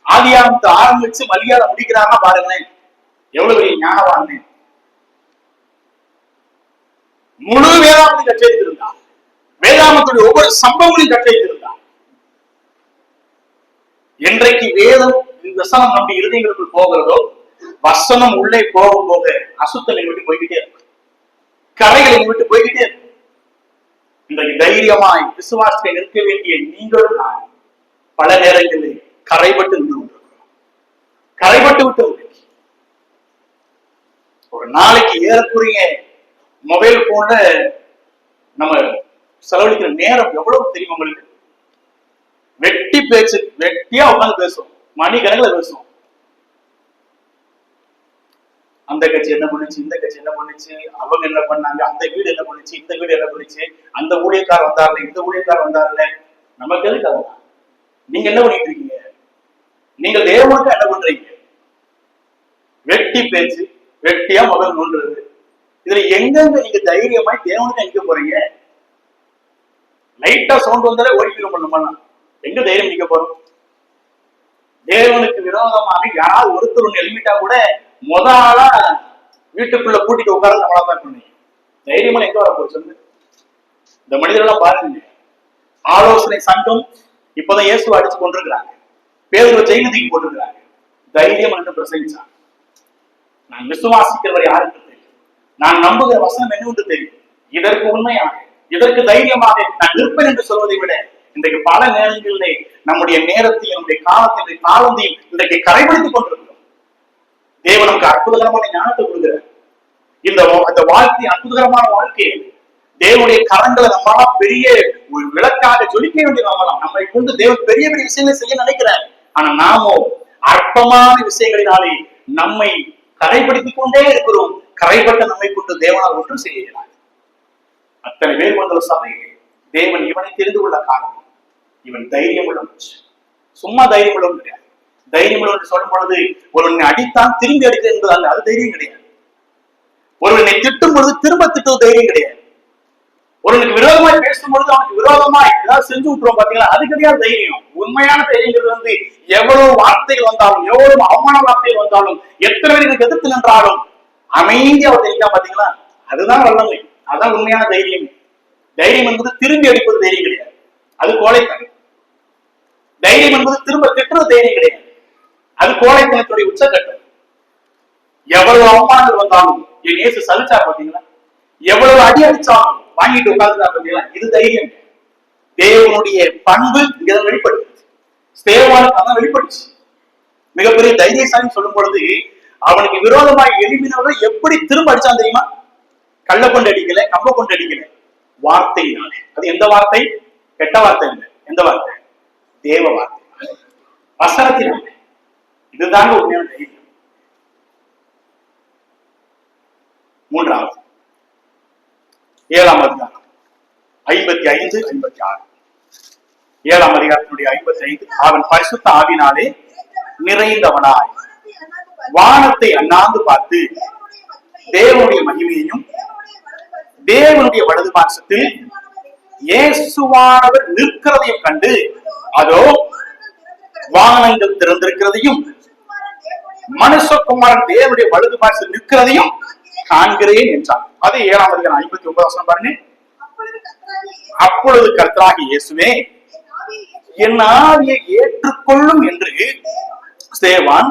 ஆதியாகமத்தை ஆரம்பிச்சு மலியால முடிக்கிறான்னா பாருங்களேன், எவ்வளவு பெரிய ஞானவான். முழு வேதாமத்தை கற்றறிந்திருந்தான், வேதாமத்துடைய ஒவ்வொரு சம்பவங்களையும் கற்றறிந்திருந்தான். என்றைக்கு வேதம் வசனம் நம்பி இருதயங்களுக்குள் போகிறதோ, வசனம் உள்ளே போக போக அசுத்தம் விட்டு போய்கிட்டே இருக்கும், கரைகளை விட்டு போய்கிட்டே இருக்கும். இன்றைக்கு தைரியமாய் விசுவாசத்தை நிற்க வேண்டிய நீங்களும் நான் பல நேரங்களில் கரைபட்டு நின்று கொண்டிருக்கிறோம், கரைபட்டு விட்டு. ஒரு நாளைக்கு ஏறக்குறைய மொபைல் போன்ல நம்ம செலவழிக்கிற நேரம் எவ்வளவு தெரியும் உங்களுக்கு? வெட்டி பேச்சு, வெட்டியா உட்காந்து பேசுவோம், மணிக்கணக்கில் பேசுவோம். அந்த கட்சி என்ன பண்ணுச்சு, இந்த கட்சி என்ன பண்ணுச்சு, அவங்க என்ன பண்ணாங்க, அந்த வீடு என்ன பண்ணுச்சு, இந்த வீடு என்ன பண்ணுச்சு, அந்த ஊழியக்கார் வந்தாருல, இந்த ஊழியக்கார் வந்தாருல. நமக்கு எதுக்கு அதெல்லாம்? நீங்க என்ன பண்ணிட்டு இருக்கீங்க? நீங்க தேவனுக்கு என்ன பண்றீங்க? வெட்டி பேச்சு, வெட்டியா மொபைல் நோண்டுறது. இதுல எங்கெங்க நீங்க தைரியமாய் தேவனுக்கு எங்க போறீங்க? லைட்டா சவுண்ட் வந்தாலே ஓடிக்கிறோம் பண்ண, எங்க தைரியம் நிக்க போறோம்? தேவனுக்கு விரோதமாக யாராவது ஒருத்தர் ஒண்ணு எழுப்பிட்டா கூட முதலா வீட்டுக்குள்ள கூட்டிட்டு உட்கார நம்மளாதான் பண்ணீங்க. தைரியமா எங்க வர போய் சொல்லு. இந்த மனிதர்களெல்லாம் பாருங்க, ஆலோசனை சங்கம் இப்பதான் இயேசுவை அடிச்சு கொண்டிருக்கிறாங்க, பேதுருவை ஜெயிலுக்கு போட்டிருக்கிறாங்க. தைரியம் என்று பிரசங்கிச்சாங்க. நான் விசுவாசிக்கிறவர் யாருக்கு தெரியும், நான் நம்புகிற வசனம் என்னவென்று தெரியும், இதற்கு உண்மையாக, இதற்கு தைரியமாக நான் நிற்பேன் என்று சொல்வதை விட இன்றைக்கு பல நேரங்களிலே நம்முடைய நேரத்தையும், நம்முடைய காலத்தையும், காலத்தையும் இன்றைக்கு கரைபிடித்துக் கொண்டிருக்கிறோம். தேவன் நமக்கு அற்புதகரமான ஞானத்தை கொடுக்கிறார். இந்த வாழ்க்கை அற்புதகரமான வாழ்க்கை. தேவனுடைய கரங்களை நம்மளால பெரிய ஒரு விளக்காக ஜொலிக்க வேண்டிய நம்மை கொண்டு தேவன் பெரிய பெரிய விஷயங்களை செய்ய நினைக்கிறார். ஆனா நாமோ அற்பமான விஷயங்களினாலே நம்மை கரைப்படுத்திக் கொண்டே இருக்கிறோம். கரைப்பட்ட நம்மை கொண்டு தேவனால் ஒன்றும் செய்யலாம். அத்தனை பேர் கொண்ட ஒரு சபையில் தேவன் இவனை தெரிந்து கொள்ள காரணம் இவன் தைரியம் உள்ள மனுஷன். சும்மா தைரியம் உள்ளவன் கிடையாது. தைரியம் உள்ளவன் சொல்லும் பொழுது ஒருவனை அடித்தான் திரும்பி அடிக்க என்பது அது தைரியம் கிடையாது. ஒருவனை திட்டும் பொழுது திரும்ப திட்டுவது தைரியம் கிடையாது. ஒருவனுக்கு விரோதமாய் பேசும் பொழுது அவனுக்கு விரோதமாய் ஏதாவது செஞ்சு விட்டுருவோம் பாத்தீங்களா, அது கிடையாது தைரியம். உண்மையான தைரியங்கிறது எவ்வளவு வார்த்தைகள் வந்தாலும், எவ்வளவு அவமான வார்த்தைகள் வந்தாலும், எத்தனை பேருக்கு எதிர்த்து நின்றாலும் அமைதியா அவர் தெரிவிக்கா பாத்தீங்களா, அதுதான் வல்லமை. அதுதான் உண்மையான தைரியம். தைரியம் என்பது திரும்பி அடிப்பது தைரியம் கிடையாது, அது கோழைத்தனம். தைரியம் என்பது திரும்ப திட்டுறது தைரியம் கிடையாது, அது கோழைத்தனத்துடைய உச்சக்கட்டம். எவ்வளவு அவமானங்கள் வந்தாலும் என் இயேசு சலிச்சா பாத்தீங்களா, எவ்வளவு அடி அடிச்சாலும் வாங்கிட்டு உட்கார்ந்து பாத்தீங்களா, இது தைரியம். தேவனுடைய பண்பு இங்கதான் வெளிப்படுது. ஸ்தேவானுக்கு அதான் வெளிப்படுச்சு. மிகப்பெரிய தைரியசாலி சொல்லும் பொழுது அவனுக்கு விரோதமாக எழுப்பினவர்கள் எப்படி திரும்ப அடிச்சான் தெரியுமா? கள்ள கொண்டு அடிக்கல, கம்ப கொண்டு அடிக்கல, வார்த்தையினாலே. அது எந்த வார்த்தை? கெட்ட வார்த்தை இல்லை. எந்த வார்த்தை? தேவ வார்த்தை, வசனத்தினாலே. இதுதாங்க உண்மையான தைரியம். மூன்றாவது 7ஆம் அதிகாரம் 55, 56. 7ஆம் அதிகாரத்தினுடைய 55. அவன் பரிசுத்த ஆவினாலே நிறைந்தவனாய் வானத்தை அண்ணாந்து பார்த்து தேவனுடைய மகிமையையும் தேவனுடைய வலது பாசத்தில் இயேசுவானவர் நிற்கிறதையும் கண்டு, அதோ வானங்கள் திறந்திருக்கிறதையும் மனுஷகுமாரன் தேவனுடைய வலது பாசத்தில் நிற்கிறதையும் காண்கிறேன் என்றார். அது 7ஆம் அதிகாரம் 59 பாருங்க. அப்பொழுது கர்த்தராகிய இயேசுவே என் ஆவியை ஏற்றுக்கொள்ளும் என்று ஸ்தேவான்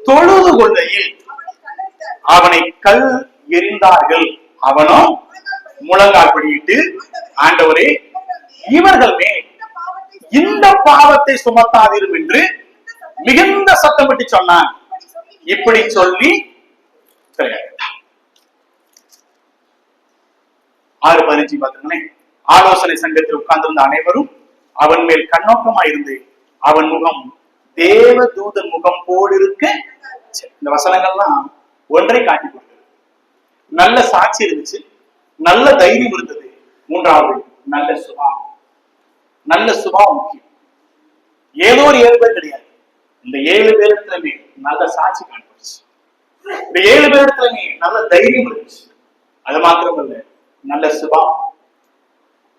தொழுது கொள்ளையில் அவனை கல் எறிந்தார்கள். அவனோ முழங்கால் படியிட்டு, ஆண்டவரே இவர்கள் மேல் இந்த பாவத்தை சுமத்தாதிரும் என்று மிகுந்த சத்தமிட்டு சொன்னான். இப்படி சொல்லி 6:15 பாத்துங்களேன். ஆலோசனை சங்கத்தில் உட்கார்ந்திருந்த அனைவரும் அவன் மேல் கண்ணோக்கமாயிருந்து அவன் முகம் தேவ தூதன் முகம் போல் இருக்க. இந்த வசனங்கள்லாம் ஒன்றை காட்டி கொடுத்தது. நல்ல சாட்சி இருந்துச்சு, நல்ல தைரியம் இருந்தது. மூன்றாவது நல்ல சுபாவம். நல்ல சுபாவம் முக்கியம். ஏதோ ஒரு 7 பேர் கிடையாது, இந்த 7 பேரிடத்துலமே நல்ல சாட்சி காண்பிச்சு. இந்த 7 பேரிடத்துலமே நல்ல தைரியம் இருந்துச்சு. அது மாத்திரமல்ல, நல்ல சுபாவம்.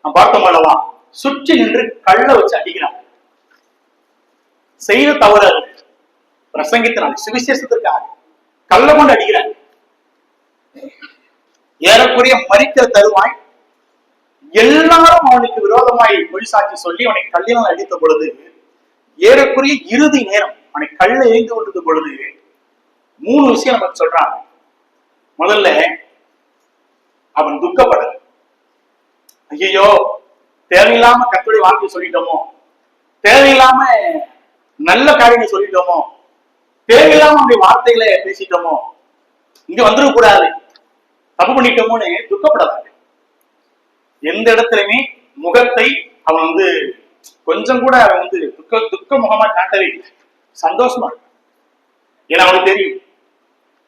நான் பார்த்தோம் அல்லவா, சுற்றி நின்று கள்ள வச்சு அடிக்கிறாங்க. செய்த தவறு பிரசங்கித்தனால சுவிசேஷத்திற்காக கள்ள கொண்டு அடிக்கிறாங்க. ஏறக்குறைய மரிக்கிற தருவாய் எல்லாரும் அவனுக்கு விரோதமாய் மொழி சாட்சி சொல்லி அவனை கல்லினால் அடித்த பொழுது, ஏறக்குறைய இறுதி நேரம் அவனை கல்ல எரிந்து விட்டது பொழுது 3 விஷயம் நமக்கு சொல்றாங்க. முதல்ல அவன் துக்கப்படல. ஐயோ, தேவையில்லாம கர்த்தருடைய வார்த்தையை சொல்லிட்டோமோ, தேவையில்லாம நல்ல காரியங்களை சொல்லிட்டோமோ, தேவையில்லாம அவனுடைய வார்த்தைகளை பேசிட்டோமோ, இங்க வந்துட கூடாது, தப்பு பண்ணிட்டோமோன்னு துக்கப்படாது. எந்த இடத்துலயுமே முகத்தை அவன் கொஞ்சம் கூட அவன் துக்க முகமா காட்டவே இல்லை, சந்தோஷமா இருக்கு. ஏன்னா அவனுக்கு தெரியும்,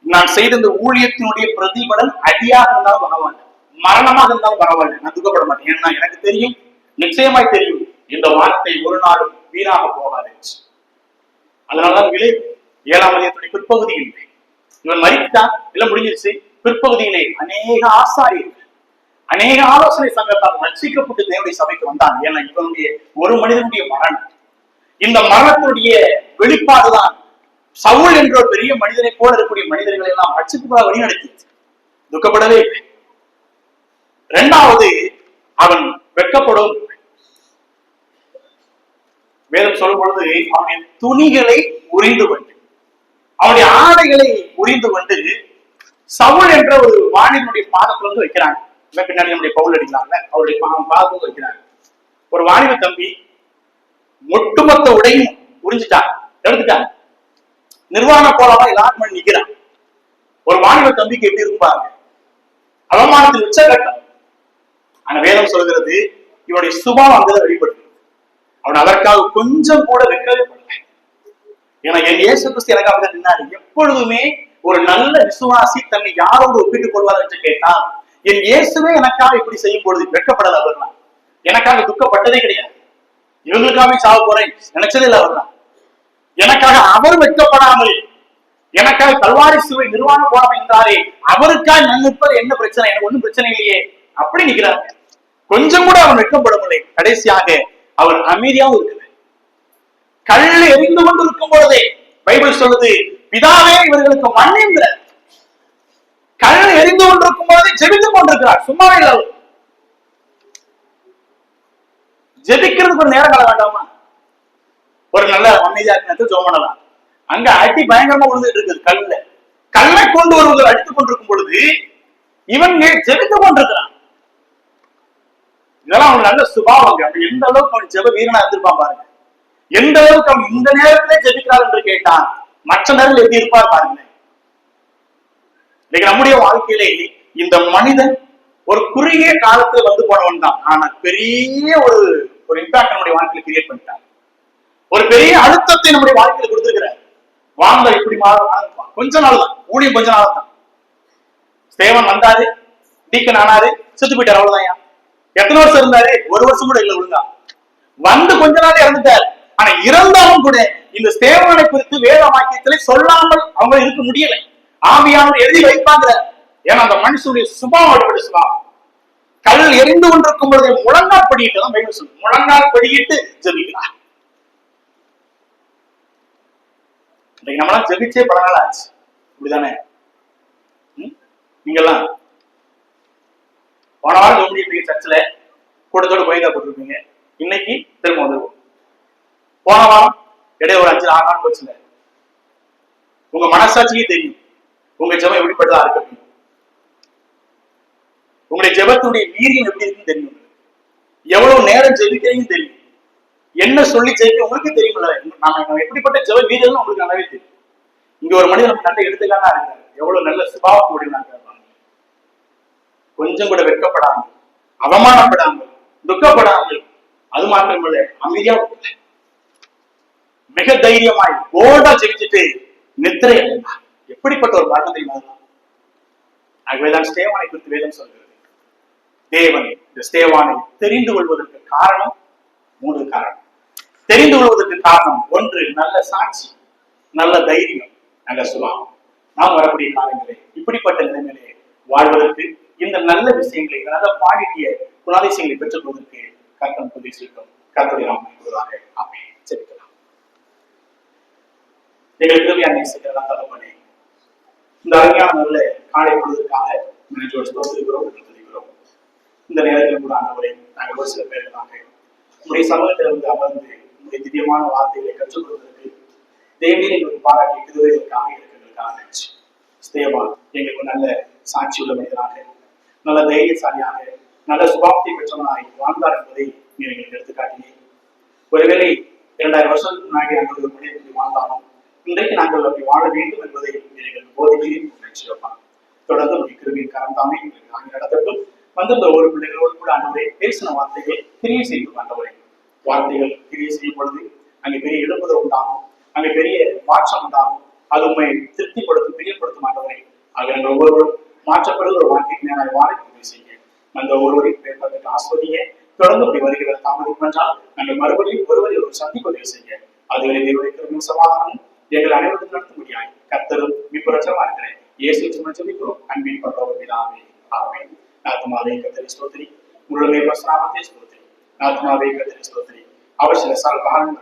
நான் செய்த இந்த ஊழியத்தினுடைய பிரதிபலன் அடியாக இருந்தாலும் பரவாயில்ல, மரணமாக இருந்தாலும் பரவாயில்ல, நான் துக்கப்பட மாட்டேன். ஏன்னா எனக்கு தெரியும், நிச்சயமாய் தெரியும், இந்த வார்த்தை ஒரு நாளும் வீணாக போகாது. அதனாலதான் விலை 7ஆம் அதிகாரத்துடைய பிற்பகுதியில் இவன் மரித்தான், எல்லாம் முடிஞ்சிருச்சு. பிற்பகுதியிலே அநேக ஆசாரியர்கள், அநேக ஆலோசனை சங்கத்தால் ரட்சிக்கப்பட்டு தேவனுடைய சபைக்கு வந்தான். ஏன்னா இவனுடைய ஒரு மனிதனுடைய மரணம், இந்த மரணத்தினுடைய வெளிப்பாடுதான் சவுல் என்ற ஒரு பெரிய மனிதனை போல இருக்கக்கூடிய மனிதர்களை எல்லாம் ரட்சிப்புக்காக வழிநடத்தி துக்கப்படவே இல்லை. 2வது, அவன் வெட்கப்படும். வேதம் சொல்லும் பொழுது அவனுடைய துணிகளை உரிந்து கொண்டு, அவனுடைய ஆடைகளை உரிந்து கொண்டு சவுல் என்ற ஒரு வாணினுடைய பாதத்துல வைக்கிறாங்க. பின்னாடி நம்முடைய பவுல் அடிக்கலாம்ல, அவருடைய பாதத்துல வைக்கிறாங்க. ஒரு வாணிப தம்பி ஒட்டுமொத்த உடையும் உறிஞ்சிட்டாங்க, எடுத்துட்டாங்க. நிர்வாண கோலமா எல்லாரும் நிக்கிறான். ஒரு வாலிப தம்பிக்கு எப்படி இருப்பாங்க? அவமானத்தில் உச்சகட்டம். ஆனா வேதம் சொல்கிறது இவனுடைய சுபாவம் அங்கதான் வெளிப்படுது. அவன் அதற்காக கொஞ்சம் கூட வெட்கவே படல. ஏன்னா என் இயேசு கிறிஸ்து எனக்காக நின்னாரு. எப்பொழுதுமே ஒரு நல்ல விசுவாசி தன்னை யாரோடு ஒப்பிட்டுக் கொள்வார் என்று கேட்டால், என் இயேசுவே எனக்காக இப்படி செய்யும் பொழுது வெட்கப்படாத அவர்தான். எனக்காக துக்கப்பட்டதே கிடையாது. இவங்களுக்காக சாவ போறேன் நினைச்சதே இல்லை அவர்தான். எனக்காக அவர் வெட்கப்படாமல், எனக்காக கல்வாரி சிலுவை நிர்வாண போடாம இருந்தாரே, அவருக்காக நான் நிற்பது என்ன பிரச்சனை? எனக்கு ஒண்ணும் பிரச்சனை இல்லையே அப்படி நிற்கிறாங்க. கொஞ்சம் கூட அவன் வெட்கப்படவில்லை. கடைசியாக அவர் அமைதியாகவும் இருக்கிறார். கல் எரிந்து கொண்டு இருக்கும் பொழுதே பைபிள் சொல்லுது, பிதாவே இவர்களுக்கு மன்னின்ற. கல் எரிந்து கொண்டிருக்கும் பொழுதே ஜெபித்துக் கொண்டிருக்கிறார். சும்மாவே இல்லை. ஜெபிக்கிறதுக்கு ஒரு நேரம் கால வேண்டாமா? ஒரு நல்ல அமைதியா ஜெபம் பண்ணலாம். அங்க அடி பயங்கரமா விழுந்துட்டு இருக்குது. கல்லை கொண்டு ஒருவர் அடித்துக் கொண்டிருக்கும் பொழுது இவன் ஜெபித்துக் கொண்டிருக்கிறான். இதெல்லாம் அவன் நல்ல சுபாவங்க. அப்படி எந்த அளவுக்கு அவன் ஜெப வீரனா இருந்திருப்பான் பாருங்க. எந்த அளவுக்கு அவன் இந்த நேரத்திலே ஜெபிக்கிறார் என்று கேட்டான், மற்ற நேரத்தில் எப்படி இருப்பார் பாருங்க. இன்னைக்கு நம்முடைய வாழ்க்கையிலே இந்த மனிதன் ஒரு குறுகிய காலத்துல வந்து போனவன் தான். ஆனா பெரிய ஒரு இம்பாக்ட் நம்முடைய வாழ்க்கையில கிரியேட் பண்ணிட்டான். ஒரு பெரிய அழுத்தத்தை நம்முடைய வாழ்க்கையில கொடுத்திருக்கிறார். வாழ்ந்த இப்படி கொஞ்ச நாள் தான் ஊழியம், கொஞ்ச நாள் தான். ஸ்தேவன் வந்தாரு, டீக்கன் ஆனாரு, செத்து போயிட்டார். அவ்வளவுதான். எத்தனை வருஷம் இருந்தாரு? ஒரு வருஷம் கூட இல்ல. ஒழுங்கா வந்து கொஞ்ச நாள் இறந்துட்டாரு. ஆனா இறந்தாலும் கூட இந்த ஸ்தேவனை குறித்து வேத வாக்கியத்திலே சொல்லாமல் அவங்க இருக்க முடியல. ஆவியானவர் எழுதி வைப்பாங்க. ஏன்னா அந்த மனுஷனுடைய சுபாவம் அடிப்படை சுபாவம். கல் எரிந்து கொண்டிருக்கும் பொழுது முழங்கால் படிக்கிட்டு தான் பைபிள் சொல்லு. முழங்கால் படிக்கிட்டு ஜெபிக்கிறார். நம்மளாம் ஜெபிச்சே பல நாள் ஆச்சு. இப்படிதானே? நீங்கெல்லாம் போன வாரம் ஜெபிப்பீங்க, சர்ச்சில் கூட்டத்தோடு கோயிலா போட்டிருப்பீங்க. இன்னைக்கு திரும்ப வந்துருவோம். போன வாரம் இடையே ஒரு 5-6 நாள் போச்சுல. உங்க மனசாட்சியே தெரியும் உங்க ஜெபம் எப்படிப்பட்டதா இருக்கு. உங்களுடைய ஜெபத்துடைய வீரியம் எப்படி இருக்குன்னு தெரியும். எவ்வளவு நேரம் ஜெபிக்கிறீங்கன்னு தெரியும். என்ன சொல்லி ஜெயிக்க உங்களுக்கு தெரியும்ல. நாம எப்படிப்பட்ட ஜெப வீரர்கள் உங்களுக்கு நல்லாவே தெரியும். இங்க ஒரு மனிதன் நம்ம நல்ல எடுத்துக்காட்டா இருக்கிறார். எவ்வளவு நல்ல சுபாவத்தோடு நாங்க கொஞ்சம் கூட வெட்கப்படாமல், அவமானப்படாமல், துக்கப்படாமல், அது மாத்திரமல்ல அமைதியா மிக தைரியமாய் போல்டா ஜெயிச்சுட்டு நித்திரை அடைந்தார். எப்படிப்பட்ட ஒரு மரணம் தெரியுமா? ஆகவேதான் ஸ்தேவானை குறித்து வேதம் சொல்கிறது. தேவன் இந்த ஸ்தேவானை தெரிந்து கொள்வதற்கு காரணம் 3 காரணம். தெரிந்து கொள்வதற்கு காரணம் 1, நல்ல சாட்சி, நல்ல தைரியம், நல்ல சுபாவம். நாம் வரக்கூடிய காலங்களே இப்படிப்பட்ட நிலைமையிலே வாழ்வதற்கு, இந்த நல்ல விஷயங்களை, நல்ல குவாலிட்டிய குணாதிசயங்களை பெற்றுக் கொள்வதற்கு கர்த்தர் உதவி செய்யட்டும். கர்த்தரை நாம் கூறுவதாக. ஆமென். ஜெபிக்கலாம். எங்களுக்கு கிருபையான நேசிக்கிறதா தகப்பனே, இந்த அருமையான நல்ல காலை பொழுதுக்காக நன்றியோடு ஸ்தோத்திரிக்கிறோம். இந்த நேரத்தில் கூட ஆண்டவரை நாங்கள் ஒரு சில பேர்களாக உங்களுடைய சமூகத்தில் வந்து அமர்ந்து உங்களுடைய திவ்யமான வார்த்தைகளை கற்றுக் கொள்வதற்கு தேவனே எங்களுக்கு பாராட்டிய கிருபைகளுக்காக இருக்கிறதுக்காக நன்றி. ஸ்தேவா எங்களுக்கு நல்ல சாட்சி உள்ள மனிதனாக, நல்ல தைரியசாலியாக, நல்ல சுபாவத்தை பெற்றவனாய் வாழ்ந்தார் என்பதை நீர் எங்களுக்கு எடுத்துக்காட்டினேன். ஒருவேளை 2000 வருஷத்துக்கு முன்னாடி நாங்கள் ஒரு மனிதனை வாழ்ந்தாலும் இன்றைக்கு நாங்கள் அப்படி வாழ வேண்டும் என்பதை எங்களுக்கு போதிக்கையில் நினைச்சிருப்பாங்க. தொடர்ந்து உங்களுடைய கிருபையின் கரந்தாமே எங்களுக்கு நாங்கள் நடத்தட்டும். வந்திருந்த ஒரு பிள்ளைகளோடு கூட ஆண்டவரை பேசின வார்த்தைகள் கிரியை செய்து ஆண்டவரை வார்த்தைகள் கிரியை செய்யும் பொழுது அங்கே பெரிய எழுப்புதல் உண்டாகும், அங்கே பெரிய மாற்றம் உண்டாகும். அது உண்மை திருப்திப்படுத்தும், பிரியப்படுத்தும் ஆண்டவரை. ஆக நாங்கள் ஒவ்வொருவரும் மாற்றப்படுகிற ஒரு வாழ்க்கைக்கு நேராக வாழ செய்ய அந்த ஒருவரையும் பேர்பதற்கு ஆஸ்வதிய தொடர்ந்து அப்படி வருகிற தாமதம் என்றால் நாங்கள் மறுபடியும் ஒருவரை ஒரு சந்திப்பதை செய்ய அதுவரை தேவனுடைய சமாதானம் எங்கள் அனைவரும் நடத்த முடியாது. கர்த்தரும் விபரச்சமா இருக்கிறேன். இயேசு சொல்லிக்கிறோம். அன்பின் பரலோக பிதாவே. ஆமென். ஆத்மாவே கர்த்தரை ஸ்தோத்திரி. முழுமை நாமத்தை ஸ்தோத்திரி. ஆத்மாவே கர்த்தரை ஸ்தோத்திரி. அவர் சில சால் காரணம்